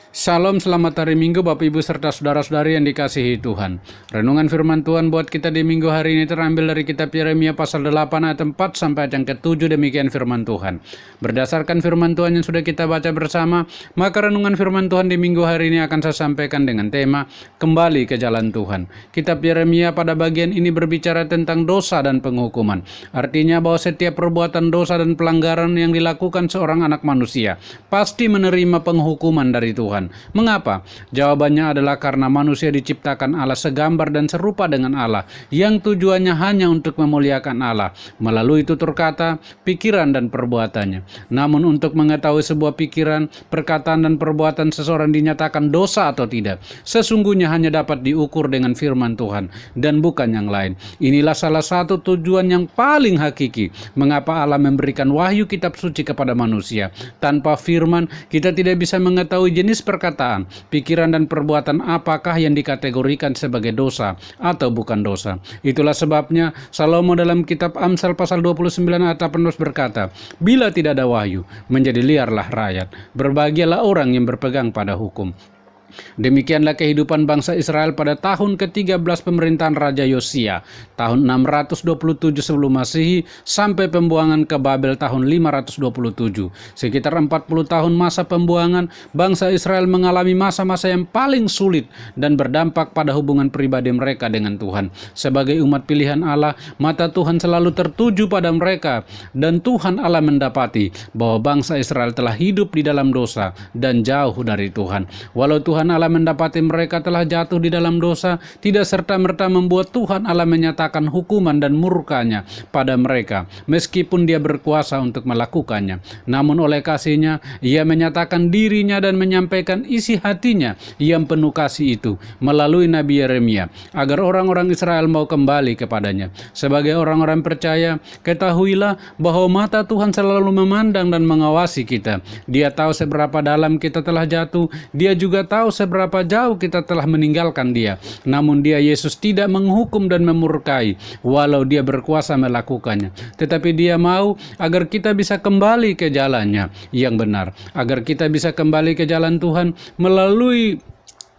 Salam, selamat hari Minggu Bapak Ibu serta saudara-saudari yang dikasihi Tuhan. Renungan firman Tuhan buat kita di minggu hari ini terambil dari kitab Yeremia pasal 8 ayat 4 sampai ayat yang ke-7. Demikian firman Tuhan. Berdasarkan firman Tuhan yang sudah kita baca bersama, maka renungan firman Tuhan di minggu hari ini akan saya sampaikan dengan tema Kembali ke Jalan Tuhan. Kitab Yeremia pada bagian ini berbicara tentang dosa dan penghukuman. Artinya bahwa setiap perbuatan dosa dan pelanggaran yang dilakukan seorang anak manusia pasti menerima penghukuman dari Tuhan. Mengapa? Jawabannya adalah karena manusia diciptakan Allah segambar dan serupa dengan Allah, yang tujuannya hanya untuk memuliakan Allah melalui tutur kata, pikiran, dan perbuatannya. Namun untuk mengetahui sebuah pikiran, perkataan, dan perbuatan seseorang dinyatakan dosa atau tidak, sesungguhnya hanya dapat diukur dengan firman Tuhan dan bukan yang lain. Inilah salah satu tujuan yang paling hakiki mengapa Allah memberikan wahyu kitab suci kepada manusia. Tanpa firman, kita tidak bisa mengetahui jenis perkataan, pikiran, dan perbuatan apakah yang dikategorikan sebagai dosa atau bukan dosa. Itulah sebabnya Salomo dalam kitab Amsal pasal 29 ayat 18 berkata, "Bila tidak ada wahyu, menjadi liarlah rakyat. Berbahagialah orang yang berpegang pada hukum." Demikianlah kehidupan bangsa Israel pada tahun ke-13 pemerintahan Raja Yosia, tahun 627 sebelum Masehi sampai pembuangan ke Babel tahun 527. Sekitar 40 tahun masa pembuangan, bangsa Israel mengalami masa-masa yang paling sulit dan berdampak pada hubungan pribadi mereka dengan Tuhan. Sebagai umat pilihan Allah, mata Tuhan selalu tertuju pada mereka, dan Tuhan Allah mendapati bahwa bangsa Israel telah hidup di dalam dosa dan jauh dari Tuhan. Walau Tuhan Allah mendapati mereka telah jatuh di dalam dosa, tidak serta-merta membuat Tuhan Allah menyatakan hukuman dan murkanya pada mereka, meskipun Dia berkuasa untuk melakukannya. Namun oleh kasih-Nya, Ia menyatakan dirinya dan menyampaikan isi hatinya yang penuh kasih itu melalui Nabi Yeremia, agar orang-orang Israel mau kembali kepadanya. Sebagai orang-orang percaya, ketahuilah bahwa mata Tuhan selalu memandang dan mengawasi kita. Dia tahu seberapa dalam kita telah jatuh, Dia juga tahu seberapa jauh kita telah meninggalkan Dia. Namun Dia, Yesus, tidak menghukum dan memurkai walau Dia berkuasa melakukannya. Tetapi Dia mau agar kita bisa kembali ke jalannya yang benar, agar kita bisa kembali ke jalan Tuhan melalui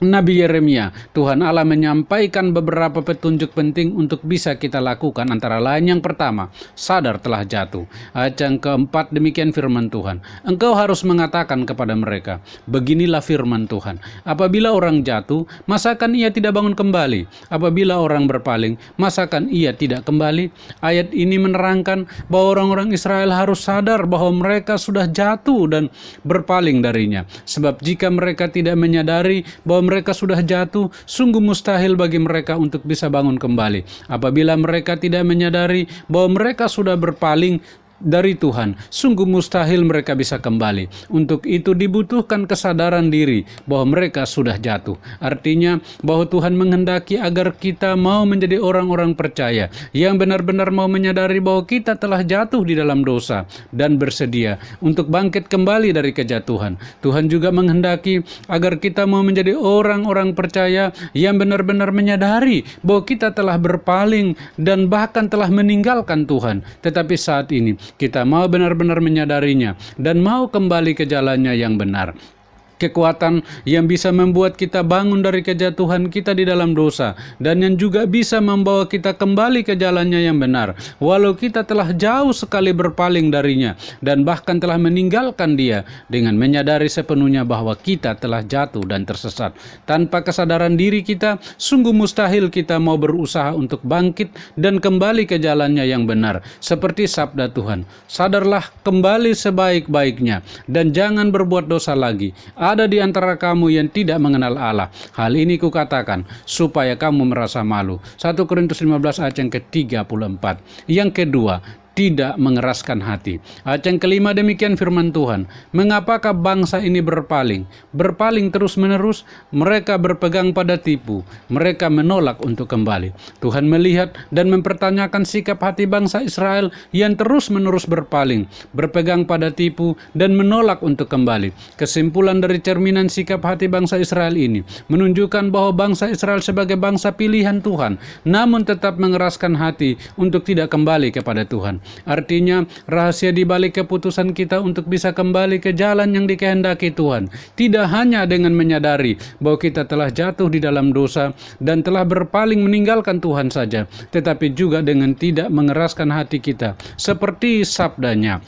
Nabi Yeremia. Tuhan Allah menyampaikan beberapa petunjuk penting untuk bisa kita lakukan, antara lain yang pertama, sadar telah jatuh. Ayat yang keempat, demikian firman Tuhan. Engkau harus mengatakan kepada mereka, beginilah firman Tuhan. Apabila orang jatuh, masakan ia tidak bangun kembali? Apabila orang berpaling, masakan ia tidak kembali? Ayat ini menerangkan bahwa orang-orang Israel harus sadar bahwa mereka sudah jatuh dan berpaling darinya. Sebab jika mereka tidak menyadari bahwa mereka sudah jatuh, sungguh mustahil bagi mereka untuk bisa bangun kembali. Apabila mereka tidak menyadari bahwa mereka sudah berpaling dari Tuhan, sungguh mustahil mereka bisa kembali. Untuk itu dibutuhkan kesadaran diri bahwa mereka sudah jatuh. Artinya bahwa Tuhan menghendaki agar kita mau menjadi orang-orang percaya yang benar-benar mau menyadari bahwa kita telah jatuh di dalam dosa dan bersedia untuk bangkit kembali dari kejatuhan. Tuhan juga menghendaki agar kita mau menjadi orang-orang percaya yang benar-benar menyadari bahwa kita telah berpaling dan bahkan telah meninggalkan Tuhan. Tetapi saat ini kita mau benar-benar menyadarinya dan mau kembali ke jalannya yang benar. Kekuatan yang bisa membuat kita bangun dari kejatuhan kita di dalam dosa, dan yang juga bisa membawa kita kembali ke jalannya yang benar walau kita telah jauh sekali berpaling darinya dan bahkan telah meninggalkan Dia, dengan menyadari sepenuhnya bahwa kita telah jatuh dan tersesat. Tanpa kesadaran diri kita, sungguh mustahil kita mau berusaha untuk bangkit dan kembali ke jalannya yang benar. Seperti sabda Tuhan, sadarlah kembali sebaik-baiknya dan jangan berbuat dosa lagi. Ada di antara kamu yang tidak mengenal Allah. Hal ini kukatakan supaya kamu merasa malu. 1 Korintus 15 ayat yang ke-34. Yang kedua, tidak mengeraskan hati. Ayat yang kelima, demikian firman Tuhan. Mengapakah bangsa ini berpaling? Berpaling terus-menerus, mereka berpegang pada tipu. Mereka menolak untuk kembali. Tuhan melihat dan mempertanyakan sikap hati bangsa Israel yang terus-menerus berpaling, berpegang pada tipu, dan menolak untuk kembali. Kesimpulan dari cerminan sikap hati bangsa Israel ini menunjukkan bahwa bangsa Israel sebagai bangsa pilihan Tuhan, namun tetap mengeraskan hati untuk tidak kembali kepada Tuhan. Artinya rahasia di balik keputusan kita untuk bisa kembali ke jalan yang dikehendaki Tuhan tidak hanya dengan menyadari bahwa kita telah jatuh di dalam dosa dan telah berpaling meninggalkan Tuhan saja, tetapi juga dengan tidak mengeraskan hati kita seperti sabdanya.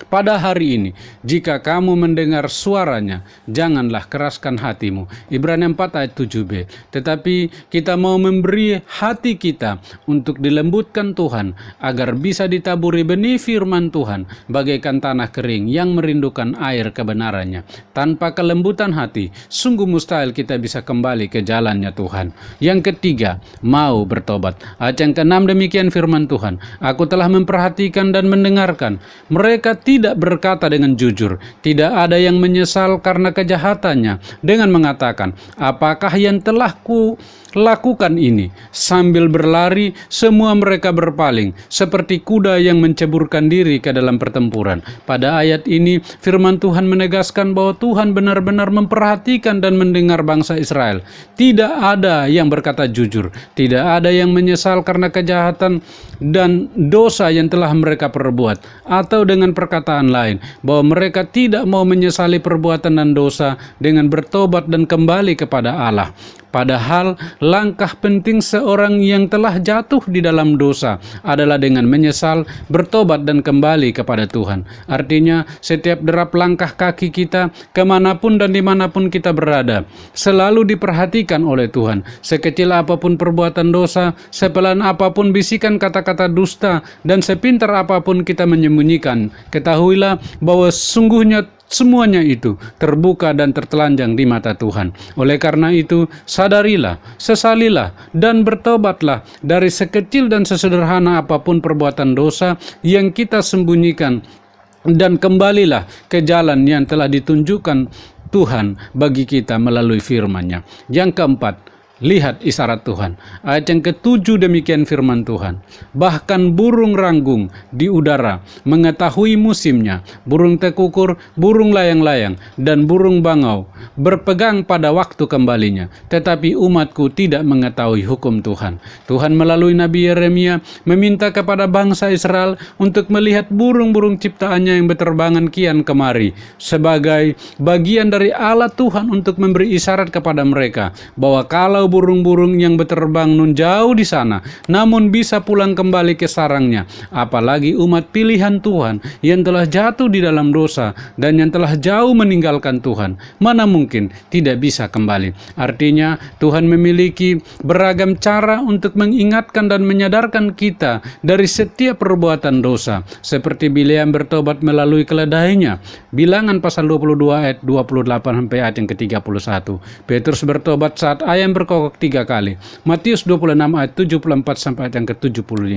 Pada hari ini, jika kamu mendengar suaranya, janganlah keraskan hatimu. Ibrani 4 ayat 7b. Tetapi kita mau memberi hati kita untuk dilembutkan Tuhan, agar bisa ditaburi benih firman Tuhan, bagaikan tanah kering yang merindukan air kebenarannya. Tanpa kelembutan hati, sungguh mustahil kita bisa kembali ke jalannya Tuhan. Yang ketiga, mau bertobat. Ayat yang ke-6 demikian firman Tuhan. Aku telah memperhatikan dan mendengarkan. Mereka tidak berkata dengan jujur, tidak ada yang menyesal karena kejahatannya dengan mengatakan, apakah yang telah ku lakukan ini? Sambil berlari, semua mereka berpaling, seperti kuda yang menceburkan diri ke dalam pertempuran. Pada ayat ini, firman Tuhan menegaskan bahwa Tuhan benar-benar memperhatikan dan mendengar bangsa Israel. Tidak ada yang berkata jujur, tidak ada yang menyesal karena kejahatan dan dosa yang telah mereka perbuat, atau dengan perkataan lain, bahwa mereka tidak mau menyesali perbuatan dan dosa dengan bertobat dan kembali kepada Allah. Padahal langkah penting seorang yang telah jatuh di dalam dosa adalah dengan menyesal, bertobat dan kembali kepada Tuhan. Artinya setiap derap langkah kaki kita kemanapun dan dimanapun kita berada selalu diperhatikan oleh Tuhan. Sekecil apapun perbuatan dosa, sepelan apapun bisikan kata-kata dusta, dan sepintar apapun kita menyembunyikan, ketahuilah bahwa sungguhnya semuanya itu terbuka dan tertelanjang di mata Tuhan. Oleh karena itu, sadarilah, sesalilah, dan bertobatlah dari sekecil dan sesederhana apapun perbuatan dosa yang kita sembunyikan, dan kembalilah ke jalan yang telah ditunjukkan Tuhan bagi kita melalui firman-Nya. Yang keempat, lihat isyarat Tuhan. Ayat yang ke-7 demikian firman Tuhan. Bahkan burung ranggung di udara mengetahui musimnya, burung tekukur, burung layang-layang, dan burung bangau berpegang pada waktu kembalinya. Tetapi umatku tidak mengetahui hukum Tuhan. Tuhan melalui Nabi Yeremia meminta kepada bangsa Israel untuk melihat burung-burung ciptaannya yang berterbangan kian kemari sebagai bagian dari Allah Tuhan untuk memberi isyarat kepada mereka bahwa kalau burung-burung yang berterbang nun jauh di sana, namun bisa pulang kembali ke sarangnya. Apalagi umat pilihan Tuhan yang telah jatuh di dalam dosa dan yang telah jauh meninggalkan Tuhan, mana mungkin tidak bisa kembali. Artinya Tuhan memiliki beragam cara untuk mengingatkan dan menyadarkan kita dari setiap perbuatan dosa, seperti Bileam bertobat melalui keledainya. Bilangan pasal 22 ayat 28 sampai ayat yang ke-31. Petrus bertobat saat ayam berkokok 3 kali. Matius 26 ayat 74 sampai ayat yang ke-75.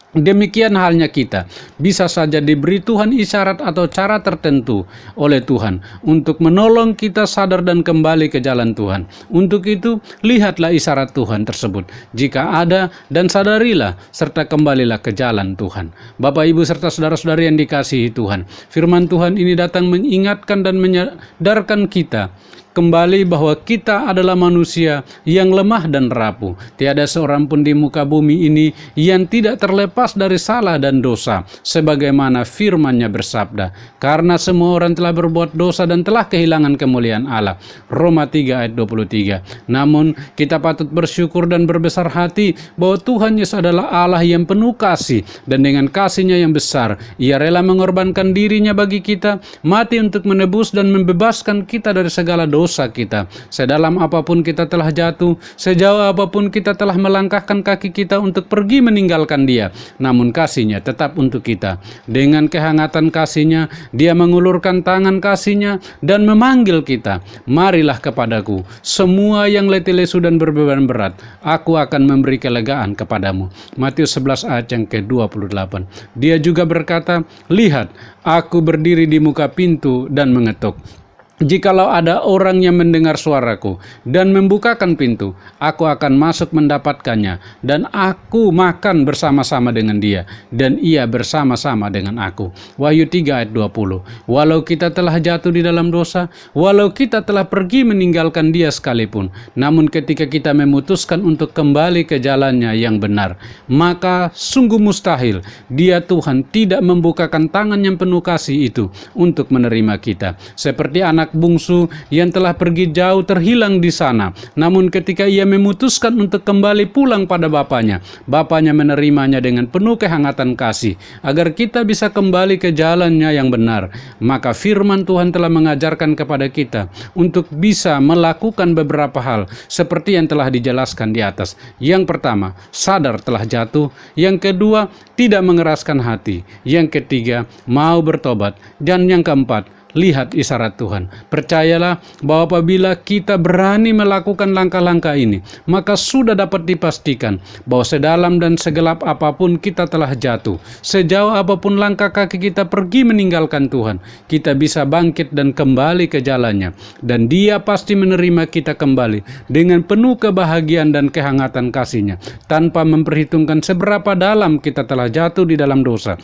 Demikian halnya kita, bisa saja diberi Tuhan isyarat atau cara tertentu oleh Tuhan untuk menolong kita sadar dan kembali ke jalan Tuhan. Untuk itu, lihatlah isyarat Tuhan tersebut jika ada, dan sadarilah serta kembalilah ke jalan Tuhan. Bapak, Ibu, serta saudara-saudari yang dikasihi Tuhan, firman Tuhan ini datang mengingatkan dan menyadarkan kita kembali bahwa kita adalah manusia yang lemah dan rapuh. Tiada seorang pun di muka bumi ini yang tidak terlepas dari salah dan dosa, sebagaimana firman-Nya bersabda, karena semua orang telah berbuat dosa dan telah kehilangan kemuliaan Allah. Roma 3 ayat 23. Namun kita patut bersyukur dan berbesar hati bahwa Tuhan Yesus adalah Allah yang penuh kasih, dan dengan kasih-Nya yang besar, Ia rela mengorbankan dirinya bagi kita, mati untuk menebus dan membebaskan kita dari segala dosa kita. Sedalam apapun kita telah jatuh, sejauh apapun kita telah melangkahkan kaki kita untuk pergi meninggalkan Dia, namun kasih-Nya tetap untuk kita. Dengan kehangatan kasih-Nya, Dia mengulurkan tangan kasih-Nya dan memanggil kita, marilah kepadaku, semua yang letih lesu dan berbeban berat, aku akan memberi kelegaan kepadamu. Matius 11 ayat yang ke-28. Dia juga berkata, lihat, aku berdiri di muka pintu dan mengetuk. Jikalau ada orang yang mendengar suaraku dan membukakan pintu, aku akan masuk mendapatkannya, dan aku makan bersama-sama dengan dia, dan ia bersama-sama dengan aku. Wahyu 3 ayat 20. Walau kita telah jatuh di dalam dosa, walau kita telah pergi meninggalkan dia sekalipun, namun ketika kita memutuskan untuk kembali ke jalannya yang benar, maka sungguh mustahil dia Tuhan tidak membukakan tangan yang penuh kasih itu untuk menerima kita. Seperti anak bungsu yang telah pergi jauh terhilang di sana, namun ketika ia memutuskan untuk kembali pulang pada bapaknya, bapaknya menerimanya dengan penuh kehangatan kasih agar kita bisa kembali ke jalannya yang benar. Maka firman Tuhan telah mengajarkan kepada kita untuk bisa melakukan beberapa hal seperti yang telah dijelaskan di atas. Yang pertama, sadar telah jatuh. Yang kedua, tidak mengeraskan hati. Yang ketiga, mau bertobat. Dan yang keempat, lihat isyarat Tuhan. Percayalah bahwa apabila kita berani melakukan langkah-langkah ini, maka sudah dapat dipastikan bahwa sedalam dan segelap apapun kita telah jatuh, sejauh apapun langkah kaki kita pergi meninggalkan Tuhan, kita bisa bangkit dan kembali ke jalannya. Dan Dia pasti menerima kita kembali dengan penuh kebahagiaan dan kehangatan kasih-Nya, tanpa memperhitungkan seberapa dalam kita telah jatuh di dalam dosa,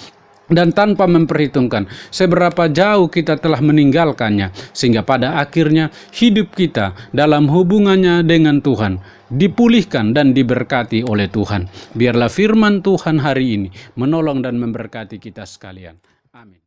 dan tanpa memperhitungkan seberapa jauh kita telah meninggalkannya, sehingga pada akhirnya hidup kita dalam hubungannya dengan Tuhan dipulihkan dan diberkati oleh Tuhan. Biarlah firman Tuhan hari ini menolong dan memberkati kita sekalian. Amin.